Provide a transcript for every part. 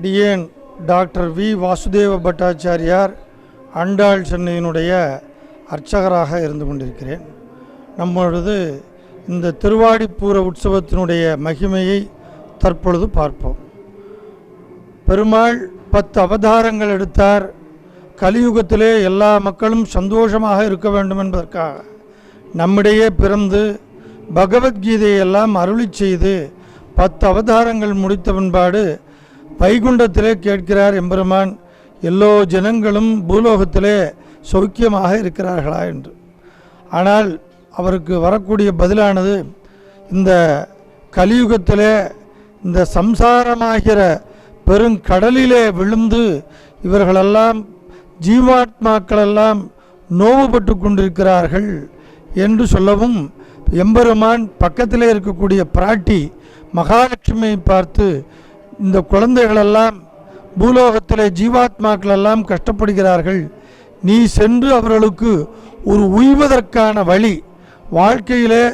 அடியேன் doctor V Vasudeva பட்டாச்சாரியார் ஆண்டாள் சென்னையினுடைய அர்ச்சகராக இருந்து கொண்டிருக்கிறேன். நம்மளது இந்த திருவாடிப்பூர உற்சவத்தினுடைய மகிமையை தற்பொழுது பார்ப்போம். பெருமாள் 10 அவதாரங்கள் எடுத்தார். கலியுகத்திலே எல்லா மக்களும் சந்தோஷமாக இருக்க வேண்டும் என்பதற்காக நம்மிடையே பிறந்து பகவத்கீதையெல்லாம் அருளி செய்து 10 அவதாரங்கள் முடித்த பின்பாடு வைகுண்டத்திலே கேட்கிறார் எம்பெருமான், எல்லோ ஜனங்களும் பூலோகத்திலே சௌக்கியமாக இருக்கிறார்களா என்று. ஆனால் அவருக்கு வரக்கூடிய பதிலானது, இந்த கலியுகத்திலே இந்த சம்சாரமாகிற பெருங்கடலிலே விழுந்து இவர்களெல்லாம் ஜீவாத்மாக்களெல்லாம் நோவுபட்டு கொண்டிருக்கிறார்கள் என்று சொல்லவும், எம்பெருமான் பக்கத்திலே இருக்கக்கூடிய பிராட்டி மகாலட்சுமியை பார்த்து, இந்த குழந்தைகளெல்லாம் பூலோகத்திலே ஜீவாத்மாக்களெல்லாம் கஷ்டப்படுகிறார்கள், நீ சென்று அவர்களுக்கு ஒரு உய்வதற்கான வழி, வாழ்க்கையிலே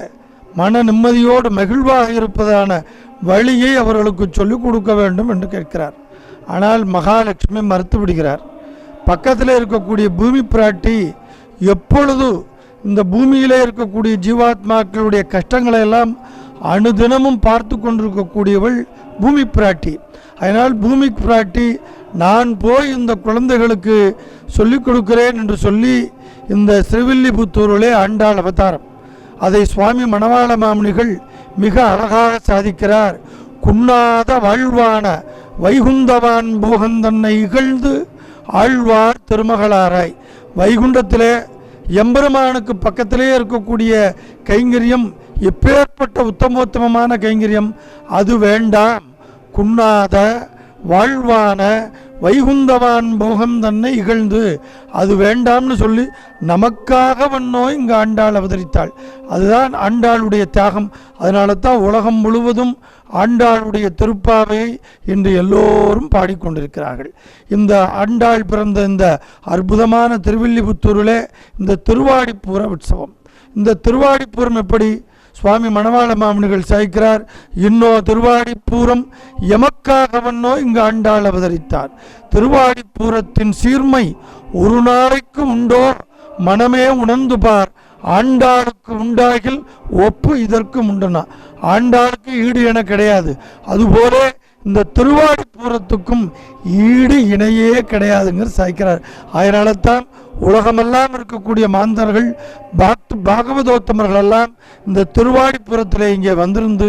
மன நிம்மதியோடு மகிழ்வாக இருப்பதான வழியை அவர்களுக்கு சொல்லிக் கொடுக்க வேண்டும் என்று கேட்கிறார். ஆனால் மகாலட்சுமி மறுத்து விடுகிறார். பக்கத்தில் இருக்கக்கூடிய பூமி பிராட்டி எப்பொழுது இந்த பூமியிலே இருக்கக்கூடிய ஜீவாத்மாக்களுடைய கஷ்டங்களை எல்லாம் அனுதினமும் பார்த்து கொண்டிருக்கக்கூடியவள் பூமி பிராட்டி. அதனால் பூமி பிராட்டி, நான் போய் இந்த குழந்தைகளுக்கு சொல்லிக் கொடுக்கிறேன் என்று சொல்லி இந்த ஸ்ரீவில்லிபுத்தூரிலே ஆண்டாள் அவதாரம், அதை சுவாமி மணவாள மாமுனிகள் மிக அழகாக சாதிக்கிறார். குன்னாத வாழ்வான வைகுந்தவான் போகந்தன்னை இகழ்ந்து ஆழ்வார் திருமகளாராய். வைகுண்டத்திலே எம்பெருமானுக்கு பக்கத்திலே இருக்கக்கூடிய கைங்கரியம் எப்பேற்பட்ட உத்தமோத்தமமான கைங்கரியம், அது வேண்டாம். குன்னாத வாழ்வான வைகுந்தவான் போகம் தன்னை இகழ்ந்து, அது வேண்டாம்னு சொல்லி நமக்காக வண்ணோ இங்கு ஆண்டாள் அவதரித்தாள். அதுதான் ஆண்டாளுடைய தியாகம். அதனால தான் உலகம் முழுவதும் ஆண்டாளுடைய திருப்பாவையை இன்று எல்லோரும் பாடிக்கொண்டிருக்கிறார்கள். இந்த ஆண்டாள் பிறந்த இந்த அற்புதமான திருவில்லிபுத்தூரிலே இந்த திருவாடிப்பூர உற்சவம். இந்த திருவாடிப்பூரம் எப்படி சுவாமி மணவாள மாமுனிகள் சாய்க்கிறார், இன்னோ திருவாடிப்பூரம் எமக்காகவன்னோ இங்கு ஆண்டாள் அவதரித்தார். திருவாடிப்பூரத்தின் சீர்மை ஒரு நாளைக்கு உண்டோ மனமே உணர்ந்து பார், ஆண்டாளுக்கு உண்டாகில் ஒப்பு இதற்கு உண்டுனா. ஆண்டாளுக்கு ஈடு என கிடையாது, அதுபோல இந்த திருவாடிப்பூரத்துக்கும் ஈடு இணையே கிடையாதுங்கிற சாய்க்கிறார். அதனால தான் உலகமெல்லாம் இருக்கக்கூடிய மாந்தர்கள் பாகவதோத்தமர்கள் எல்லாம் இந்த திருவாடிப்புறத்தில் இங்கே வந்திருந்து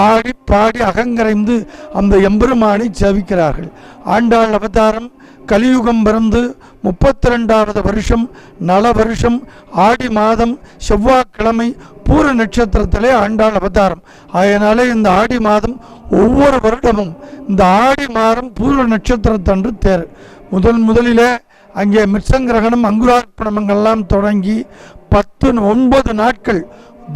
ஆடி பாடி அகங்கரைந்து அந்த எம்பெருமானை சேவிக்கிறார்கள். ஆண்டாள் அவதாரம் கலியுகம் பிறந்து 32வது வருஷம் நல வருஷம் ஆடி மாதம் செவ்வாய்க்கிழமை பூர நட்சத்திரத்திலே ஆண்டாள் அவதாரம். அதனாலே இந்த ஆடி மாதம் ஒவ்வொரு வருடமும் இந்த ஆடி மாதம் பூர நட்சத்திரத்தன்று தேர். முதலிலே அங்கே மிருச்சங்கிரகணம் அங்குரார்ப்பணமெல்லாம் தொடங்கி 9 நாட்கள்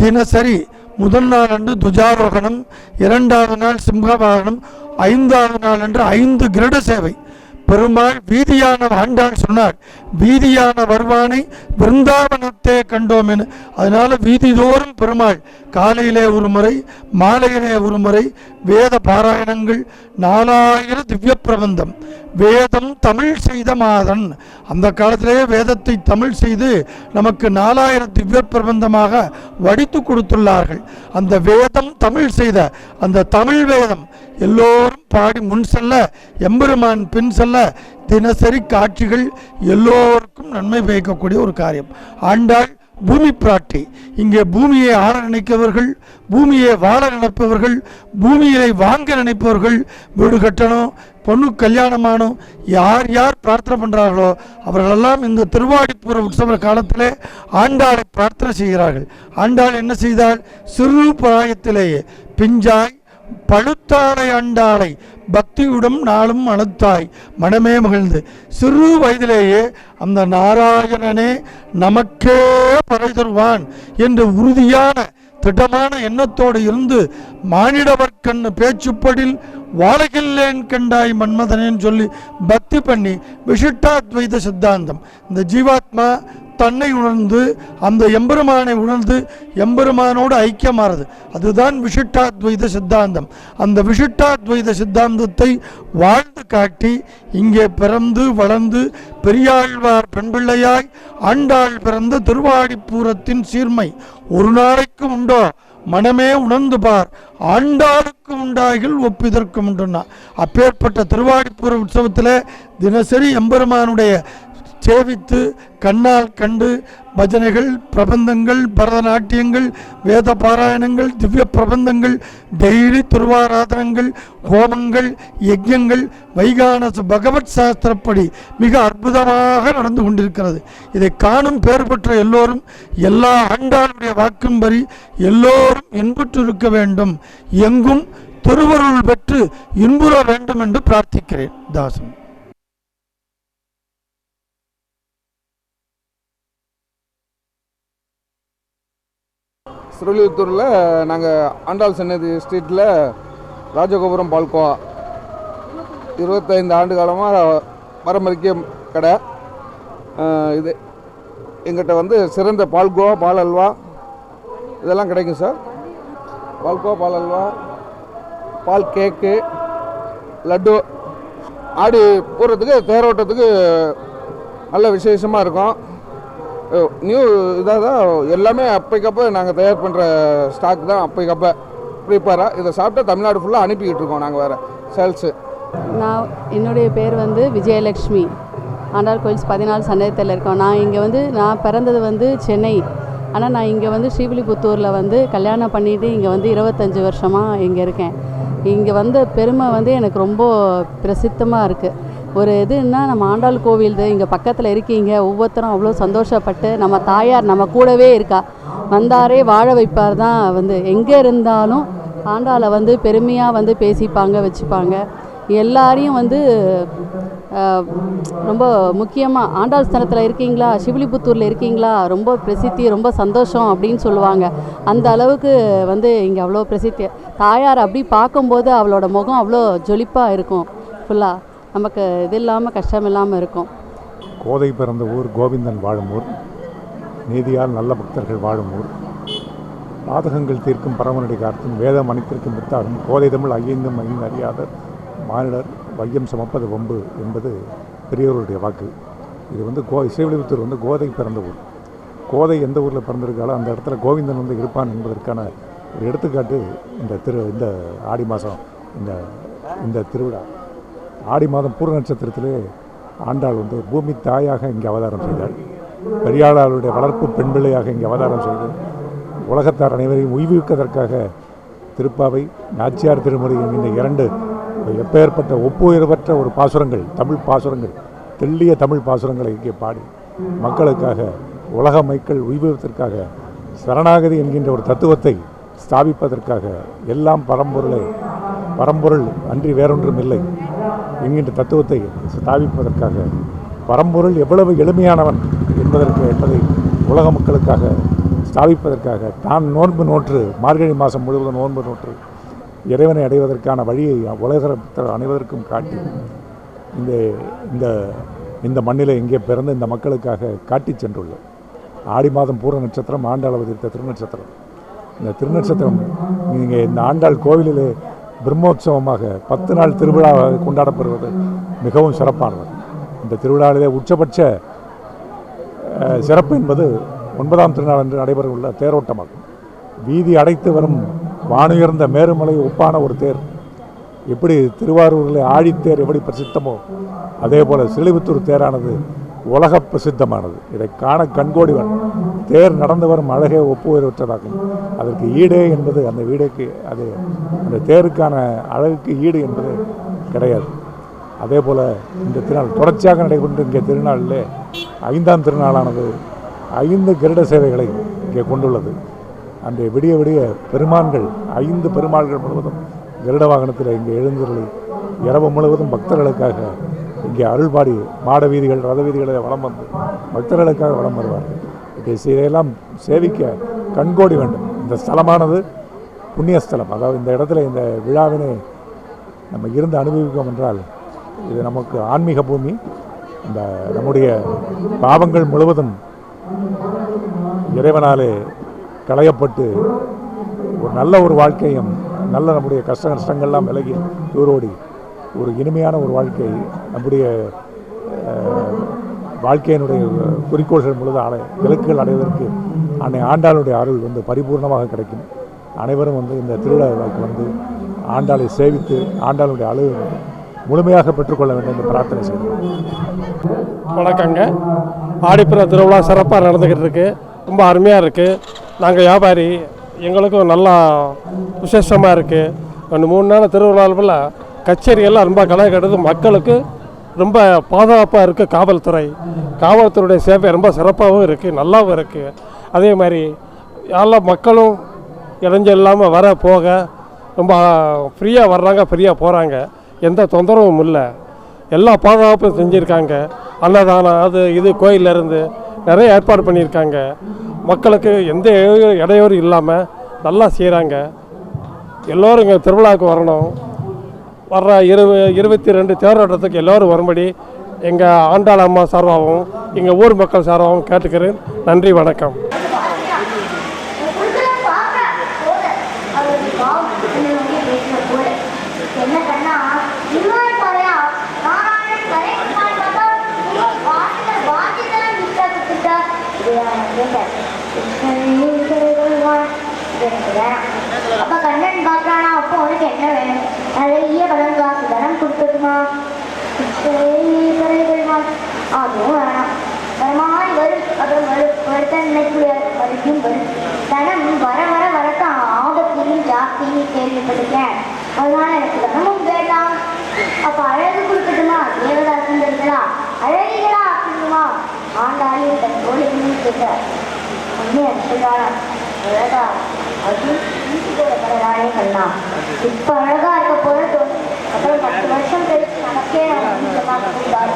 தினசரி. முதல் நாள் அன்று துஜாரோகணம், 2வது நாள் சிம்ஹவாகனம், 5வது நாள் அன்று 5 கிரட சேவை. பெருமாள் வீதியான ஆண்டாள் சொன்னார், வீதியான வருவானை விருந்தாவனத்தே கண்டோம் என. அதனால வீதிதோறும் பெருமாள் காலையிலே ஒரு முறை மாலையிலே ஒரு முறை வேத பாராயணங்கள், 4000 திவ்ய பிரபந்தம். வேதம் தமிழ் செய்த மாதன், அந்த காலத்திலேயே வேதத்தை தமிழ் செய்து நமக்கு 4000 திவ்ய பிரபந்தமாக வடித்து கொடுத்துள்ளார்கள். அந்த வேதம் தமிழ் செய்த அந்த தமிழ் வேதம் எல்லோரும் பாடி முன் செல்ல, எம்பெருமான் பின் செல்ல, தினசரி காட்சிகள் எல்லோருக்கும் நன்மை பயக்கக்கூடிய ஒரு காரியம். ஆண்டாள் பூமி பிராட்டி. இங்கே பூமியை ஆள நினைப்பவர்கள், பூமியை வாழ நினைப்பவர்கள், பூமியை வாங்க நினைப்பவர்கள், வீடு கட்டணும், பொண்ணு கல்யாணமானோம், யார் யார் பிரார்த்தனை பண்ணுறார்களோ அவர்களெல்லாம் இந்த திருவாடிப்பூர உற்சவ காலத்திலே ஆண்டாளை பிரார்த்தனை செய்கிறார்கள். ஆண்டாள் என்ன செய்தால், சிறு பிராயத்திலேயே பிஞ்சாய் பழுத்தாளை ஆண்டாளை பக்தியுடன் நாளும் அழுத்தாய் மனமே மகிழ்ந்து, சிறு வயதிலேயே அந்த நாராயணனே நமக்கே பறை தருவான் என்று உறுதியான திடமான எண்ணத்தோடு இருந்து, மானிடவர்க்கண்ணு பேச்சுப்படில் வாழகில்லேன் கண்டாய் மன்மதனேன்னு சொல்லி பக்தி பண்ணி விசிஷ்டாத்வைத சித்தாந்தம், இந்த ஜீவாத்மா தன்னை உணர்ந்து அந்த எம்பெருமானை உணர்ந்து எம்பெருமானோடு ஐக்கியமாறது. அதுதான் விசிஷ்டாத்வைத சித்தாந்தம். அந்த விசிஷ்டாத்வைத சித்தாந்தத்தை வாழ்ந்து காட்டி இங்கே பிறந்து வளர்ந்து பெரியாழ்வார் பெண்பிள்ளையாய் ஆண்டாள் பிறந்த திருவாடிப்பூரத்தின் சீர்மை ஒரு நாளைக்கு உண்டோ? மனமே உணர்ந்து பார், ஆண்டாளுக்கு உண்டாகில் ஒப்பிதற்கு உண்டுன்னா. அப்பேற்பட்ட திருவாடிப்பூர உற்சவத்தில் தினசரி எம்பெருமானுடைய சேவித்து கண்ணால் கண்டு பஜனைகள், பிரபந்தங்கள், பரதநாட்டியங்கள், வேத பாராயணங்கள், திவ்ய பிரபந்தங்கள், டெய்லி திருவாராதனங்கள், ஹோமங்கள், யஜ்யங்கள் வைகானச பகவத் சாஸ்திரப்படி மிக அற்புதமாக நடந்து கொண்டிருக்கிறது. இதை காணும் பேர் பெற்ற எல்லோரும் எல்லா ஆண்டாளுடைய வாக்கின்படி எல்லோரும் இன்புற்று இருக்க வேண்டும், எங்கும் திருவருள் பெற்று இன்புற வேண்டும் என்று பிரார்த்திக்கிறேன். தாசன். ஸ்ரீவில்லிபுத்தூரில் நாங்கள் ஆண்டாள் சன்னதி ஸ்ட்ரீட்டில் ராஜகோபுரம் பால்கோவா 25 ஆண்டு காலமாக பாரம்பரிய கடை இது. எங்கிட்ட வந்து சிறந்த பால்கோவா, பால் அல்வா இதெல்லாம் கிடைக்கும் சார். பால்கோவா, பால் அல்வா, பால் கேக்கு, லட்டு. ஆடி போகிறதுக்கு தேரோட்டத்துக்கு நல்ல விசேஷமாக இருக்கும். நியூ இதாக தான் எல்லாமே அப்பைக்கப்போ நாங்கள் தயார் பண்ணுற ஸ்டாக் தான் அப்பைக்கப்போ ப்ரிப்பேராக. இதை சாப்பிட்டா தமிழ்நாடு ஃபுல்லாக அனுப்பிக்கிட்டு இருக்கோம் நாங்கள் வேறு சேல்ஸு. என்னுடைய பேர் வந்து விஜயலக்ஷ்மி. ஆண்டாள் கோயில்ஸ் 14 சன்னதியில் இருக்கோம். நான் பிறந்தது சென்னை. ஆனால் நான் இங்கே ஸ்ரீவில்லிபுத்தூரில் கல்யாணம் பண்ணிவிட்டு இங்கே 25 வருஷமாக இங்கே இருக்கேன். இங்கே பெருமை எனக்கு ரொம்ப பிரசித்தமாக இருக்குது. ஒரு இதுன்னா நம்ம ஆண்டாள் கோவில் இங்கே பக்கத்தில் இருக்கீங்க, ஒவ்வொருத்தரும் அவ்வளோ சந்தோஷப்பட்டு நம்ம தாயார் நம்ம கூடவே இருக்கா, வந்தாரே வாழ வைப்பார் தான் எங்கே இருந்தாலும் ஆண்டாளை பெருமையாக பேசிப்பாங்க, வச்சுப்பாங்க. எல்லாரையும் ரொம்ப முக்கியமாக ஆண்டாள் ஸ்தலத்தில் இருக்கீங்களா, சிவிலிபுத்தூரில் இருக்கீங்களா, ரொம்ப பிரசித்தி, ரொம்ப சந்தோஷம் அப்படின்னு சொல்லுவாங்க. அந்த அளவுக்கு இங்கே அவ்வளோ பிரசித்தி. தாயார் அப்படி பார்க்கும்போது அவளோட முகம் அவ்வளோ ஜொலிப்பாக இருக்கும். ஃபுல்லாக நமக்கு இது இல்லாமல் கஷ்டம் இல்லாமல் இருக்கும். கோதை பிறந்த ஊர், கோவிந்தன் வாழும் ஊர், நீதியால் நல்ல பக்தர்கள் வாழும் ஊர், பாதகங்கள் தீர்க்கும் பரமனடி கார்த்தும் வேதம் அனைத்திற்கும் வித்தாகும் கோதை தமிழ் ஐயந்தும் ஐந்து அறியாத மானிடர் வையம் சமப்பது வம்பு என்பது பெரியவருடைய வாக்கு. இது ஸ்ரீவில்லிபுத்தூர் கோதை பிறந்த ஊர். கோதை எந்த ஊரில் பிறந்திருக்காலோ அந்த இடத்துல கோவிந்தன் இருப்பான் என்பதற்கான ஒரு எடுத்துக்காட்டு இந்த ஆடி மாதம் இந்த திருவிழா. ஆடி மாதம் பூர நட்சத்திரத்திலே ஆண்டாள் பூமி தாயாக இங்கே அவதாரம் செய்தாள். பெரியாளாளுடைய வளர்ப்பு பெண் பிள்ளையாக இங்கே அவதாரம் செய்து உலகத்தார் அனைவரையும் உய்விப்பதற்காக திருப்பாவை, நாச்சியார் திருமுறை என்கின்ற 2 எப்பேற்பட்ட ஒப்புயர்வற்ற ஒரு பாசுரங்கள், தமிழ் பாசுரங்கள், தெள்ளிய தமிழ் பாசுரங்களை இங்கே பாடி மக்களுக்காக, உலக மக்கள் உய்விப்பதற்காக, சரணாகதி என்கின்ற ஒரு தத்துவத்தை ஸ்தாபிப்பதற்காக, எல்லாம் பரம்பொருள் அன்றி வேறொன்றும் இல்லை என்கின்ற தத்துவத்தை ஸ்தாபிப்பதற்காக, பரம்பொருள் எவ்வளவு எளிமையானவன் என்பதை உலக மக்களுக்காக ஸ்தாபிப்பதற்காக தான் நோன்பு நோற்று மார்கழி மாதம் முழுவதும் நோன்பு நோற்று இறைவனை அடைவதற்கான வழியை உலகத்தில் அனைவருக்கும் காட்டி இந்த மண்ணில் இங்கே பிறந்த இந்த மக்களுக்காக காட்டி சென்றுள்ளோம். ஆடி மாதம் பூர நட்சத்திரம் ஆண்டாள் அவதரித்த திருநட்சத்திரம். இந்த திருநட்சத்திரம் நீங்கள் இந்த ஆண்டாள் கோவிலிலே பிரம்மோற்சவமாக 10 நாள் திருவிழாவாக கொண்டாடப்படுவது மிகவும் சிறப்பானது. இந்த திருவிழாவிலே உச்சபட்ச சிறப்பு என்பது 9ஆம் திருநாள் என்று நடைபெறவுள்ள தேரோட்டமாகும். வீதி அடைத்து வரும் வானுயர்ந்த மேருமலை ஒப்பான ஒரு தேர். எப்படி திருவாரூரில் ஆழித்தேர் எப்படி பிரசித்தமோ அதே போல் ஸ்ரீவில்லிபுத்தூர் தேரானது உலக பிரசித்தமானது. இதை காண கண்கோடிவன். தேர் நடந்து வரும் அழகே ஒப்புயர்வற்றதாகும். அதற்கு ஈடே என்பது அந்த தேருக்கான அழகுக்கு ஈடு என்பது கிடையாது. அதே போல் இந்த திருநாள் தொடர்ச்சியாக நடைபெற்று இங்கே திருநாளிலே 5ஆம் திருநாளானது 5 கருட சேவைகளை இங்கே கொண்டுள்ளது. அந்த விடிய விடிய பெருமான்கள் 5 பெருமாள்கள் முழுவதும் கருட வாகனத்தில் இங்கே எழுந்தருளி இரவு முழுவதும் பக்தர்களுக்காக இங்கே அருள்பாடி மாட வீதிகள், ரத வீதிகளை வலம் வந்து பக்தர்களுக்காக வலம் வருவார்கள். இதையெல்லாம் சேவிக்க கண்கோடி வேண்டும். இந்த ஸ்தலமானது புண்ணியஸ்தலம். அதாவது இந்த இடத்துல இந்த விழாவினை நம்ம இருந்து அனுபவிக்கோம் என்றால் இது நமக்கு ஆன்மீக பூமி. இந்த நம்முடைய பாவங்கள் முழுவதும் இறைவனாலே களையப்பட்டு ஒரு நல்ல ஒரு வாழ்க்கையும் நல்ல நம்முடைய கஷ்ட நஷ்டங்கள்லாம் விலகி தூரோடி ஒரு இனிமையான ஒரு வாழ்க்கை நம்முடைய வாழ்க்கையினுடைய குறிக்கோள்கள் முழுது இலக்குகள் அடைவதற்கு அன்னை ஆண்டாளுடைய அருள் பரிபூர்ணமாக கிடைக்கும். அனைவரும் இந்த திருவிழாவுக்கு ஆண்டாளை சேவித்து ஆண்டாளுடைய அருள் முழுமையாக பெற்றுக்கொள்ள வேண்டும் என்று பிரார்த்தனை செய்கிறோம். வணக்கங்க. ஆடிப்புற திருவிழா சிறப்பாக நடந்துக்கிட்டு இருக்கு. ரொம்ப அருமையாக இருக்குது. நாங்கள் வியாபாரி, எங்களுக்கும் நல்லா விசேஷமாக இருக்குது. 2-3 நாள் திருவிழாவில் கச்சேரியெல்லாம் ரொம்ப களை கட்டுது. மக்களுக்கு ரொம்ப பாதுகாப்பாக இருக்குது. காவல்துறையுடைய சேவை ரொம்ப சிறப்பாகவும் இருக்குது, நல்லாவும் இருக்குது. அதே மாதிரி எல்லா மக்களும் இடைஞ்சல் இல்லாமல் வர போக ரொம்ப ஃப்ரீயாக வர்றாங்க, ஃப்ரீயாக போகிறாங்க. எந்த தொந்தரவும் இல்லை. எல்லா பாதுகாப்பும் செஞ்சுருக்காங்க. அன்னதானம் அது இது கோயிலேருந்து நிறைய ஏற்பாடு பண்ணியிருக்காங்க. மக்களுக்கு எந்த இடையூறு இல்லாமல் நல்லா செய்கிறாங்க. எல்லோரும் இங்கே திருவிழாவுக்கு வரணும். வர்ற 22 தேரோட்டத்துக்கு எல்லோரும் வரும்படி எங்கள் ஆண்டாள் அம்மா சார்பாகவும் எங்கள் ஊர் மக்கள் சார்பாகவும் கேட்டுக்கிறேன். நன்றி, வணக்கம். அப்ப கண்ணன் பார்க்கறானா, அப்போ உனக்கு என்ன வேணும்? நிறைய கடன் காசு தரம் கொடுத்துட்டுமா, அதுவும் வேணாம். வரமாய் வரும், அப்புறம் வருத்தம் நினைக்கூடிய வரைக்கும் வரும். தனம் வர வர வரத்தான் ஆபத்திலும் ஜாஸ்தின்னு கேள்விப்பட்டிருக்கேன். அதனால எனக்கு தனமும் வேண்டாம். அப்ப அழகு கொடுக்கட்டுமா? தேவதாசன் இருக்கிறா, அழகிகளா ஆக்கணுமா? ஆண்டாளியும் தன் தோழியும் கேட்கிறார். உண்மையை சொல்றாளா? அழகா அது கடலாயே கண்ணா, இப்ப அழகா இருக்க போல தோணும். அப்புறம் 10 வருஷம் கழிச்சு நமக்கே பார்க்க முடியாது.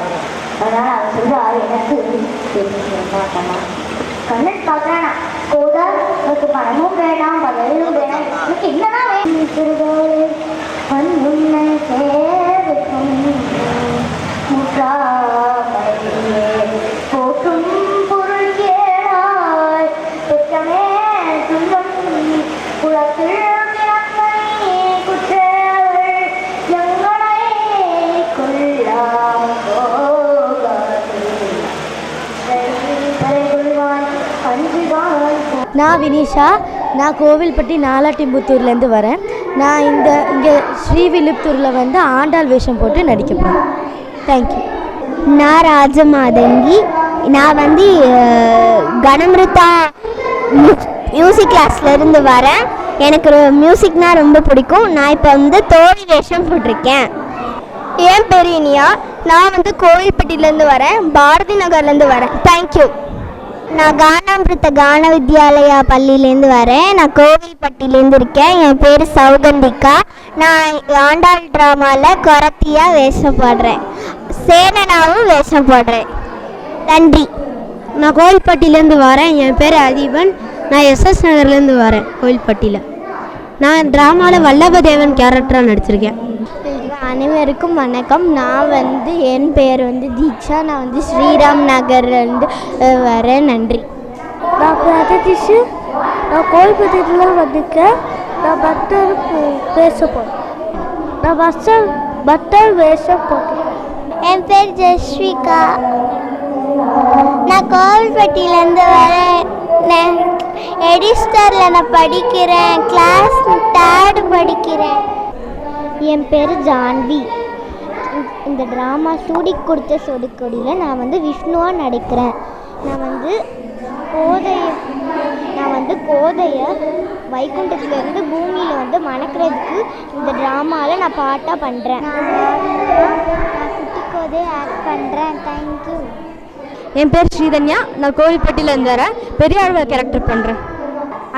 அதனால அவர் சொல்றாரு, எனக்கு கண்ணா கண்ணன் பார்க்கறானா, கோதா உனக்கு பணமும் வேணாம், பதவியும் வேணாம், எனக்கு என்னதான் வேணும்? உன்னை சேவிக்கும் முற்றாமையே போற்றும் பொருள் கேளாய் பெற்றமே துன்பம் குளத்தில் நான் வினிஷா. நான் கோவில்பட்டி நாலாட்டிம்புத்தூர்லேருந்து வரேன். நான் இங்கே ஸ்ரீவில்லிபுத்தூரில் ஆண்டாள் வேஷம் போட்டு நடிக்க போகிறேன். தேங்க்யூ. நான் ராஜமாதங்கி. நான் கணமிருத்தா மியூசிக் கிளாஸ்லேருந்து வரேன். எனக்கு மியூசிக்னால் ரொம்ப பிடிக்கும். நான் இப்போ தோழி வேஷம் போட்டிருக்கேன். என் பேர் இனியா. நான் கோவில்பட்டியிலேருந்து வரேன், பாரதி நகர்லேருந்து வரேன். தேங்க்யூ. நான் கானாமிருத்த கான வித்யாலயா பள்ளியிலேருந்து வரேன். நான் கோவில்பட்டியிலேருந்து இருக்கேன். என் பேர் சௌகந்திகா. நான் ஆண்டாள் ட்ராமாவில் கொரத்தியாக வேஷம் போடுறேன், சேனனாவும் வேஷம் போடுறேன். நன்றி. நான் கோவில்பட்டியிலேருந்து வரேன். என் பேர் அதிபன். நான் எஸ்எஸ் நகர்லேருந்து வரேன், கோவில்பட்டியில். நான் ட்ராமாவில் வல்லபதேவன் கேரக்டராக நடிச்சிருக்கேன். அனைவருக்கும் வணக்கம். நான் என் பேர் தீக்ஷா. நான் ஸ்ரீராம் நகர்லேருந்து வரேன். நன்றி. நான் பிரதிஷு. நான் கோவில்பட்டியில் வந்திருக்கேன். நான் பட்டர் வேஷ போட்டேன். நான் பட்டர் வேஷம் போட்டேன். என் பேர் ஜஸ்விகா. நான் கோவில்பட்டியிலேருந்து வரேன். எடிஸ்டரில் நான் படிக்கிறேன், கிளாஸ் 3rd படிக்கிறேன். என் பேர் ஜான்வி. இந்த ட்ராமா சூடி கொடுத்த சொடுக்கொடியில் நான் விஷ்ணுவாக நடிக்கிறேன். கோதையை வைகுண்டத்துலேருந்து பூமியில் மணக்கிறதுக்கு இந்த ட்ராமாவில் நான் பாட்டாக பண்ணுறேன். நான் குட்டி கோதையை ஆக்ட் பண்ணுறேன். தேங்க்யூ. என் பேர் ஸ்ரீதன்யா. நான் கோவில்பட்டியிலேருந்து வரேன், பெரியாழ்வார் கேரக்டர் பண்ணுறேன்.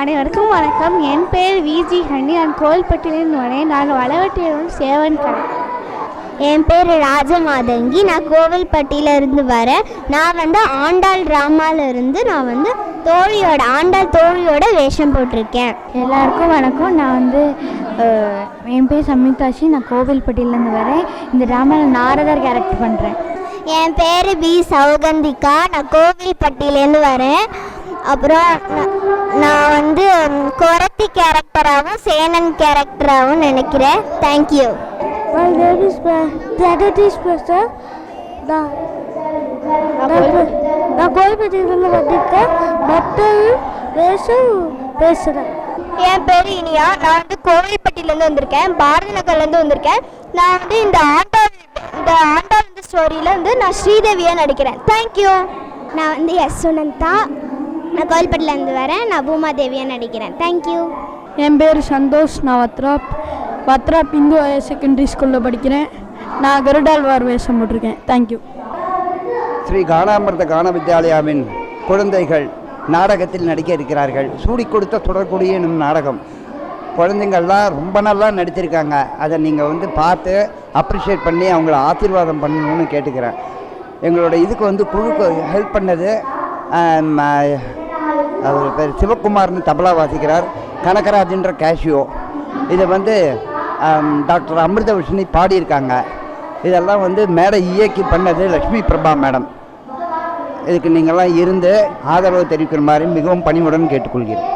அனைவருக்கும் வணக்கம். என் பேர் விஜி ஹனி. நான் கோவில்பட்டியிலேருந்து வரேன். நான் வளவட்டியிலும் சேவன் கடை. என் பேர் ராஜமாதங்கி. நான் கோவில்பட்டியிலேருந்து வரேன். நான் ஆண்டாள் ட்ராமாவிலிருந்து நான் ஆண்டாள் தோழியோட வேஷம் போட்டிருக்கேன். எல்லாருக்கும் வணக்கம். நான் என் பேர் சம்யுக்தாஷி. நான் கோவில்பட்டியிலேருந்து வரேன். இந்த ட்ராமாவில் நாரதர் கேரக்டர் பண்ணுறேன். என் பேர் பி சௌகந்திகா. நான் கோவில்பட்டியிலேருந்து வரேன். அப்புறம் நான் வந்து கொரத்தி கேரக்டராகவும் சேனன் கேரக்டராகவும் நினைக்கிறேன். தேங்க்யூ. நான் கோவில்பட்டியிலேருந்து வந்திருக்கேன். டாக்டர் வேஷம் பேசுகிறேன். என் பேர் இனியா. நான் வந்து கோவில்பட்டியிலேருந்து வந்திருக்கேன். பாரதி நகர்லேருந்து வந்திருக்கேன். நான் வந்து இந்த ஆண்டாள் இந்த ஸ்டோரியில் வந்து நான் ஸ்ரீதேவியாக நடிக்கிறேன். தேங்க்யூ. நான் வந்து எஸ் சுனந்தா. நான் கோவில்பட்டியிலேருந்து வரேன். நான் பூமாதேவியாக நடிக்கிறேன். தேங்க்யூ. என் பேர் சந்தோஷ். நான் வத்ராப் இந்து ஹையர் செகண்டரி ஸ்கூலில் படிக்கிறேன். நான் கருடாழ்வார் வேஷம் போட்டிருக்கேன். தேங்க்யூ. ஸ்ரீ கானாமிர்த கான வித்யாலயாவின் குழந்தைகள் நாடகத்தில் நடிக்க இருக்கிறார்கள். சூடி கொடுத்த தொடர்குடி எனும் நாடகம். குழந்தைங்கள்லாம் ரொம்ப நல்லா நடிச்சிருக்காங்க. அதை நீங்கள் வந்து பார்த்து அப்ரிஷியேட் பண்ணி அவங்கள ஆசீர்வாதம் பண்ணணும்னு கேட்டுக்கிறேன். எங்களோட இதுக்கு வந்து குழுக்கு ஹெல்ப் பண்ணது அவர் பேர் சிவகுமார்னு தபலா வாசிக்கிறார். கனகராஜன்ற கேஷியோ. இதை வந்து டாக்டர் அமிர்த விஷனி பாடியிருக்காங்க. இதெல்லாம் வந்து மேடை இயக்கி பண்ணது லக்ஷ்மி பிரபா மேடம். இதுக்கு நீங்கள்லாம் இருந்து ஆதரவு தெரிவிக்கிற மாதிரி மிகவும் பணிவுடன் கேட்டுக்கொள்கிறேன்.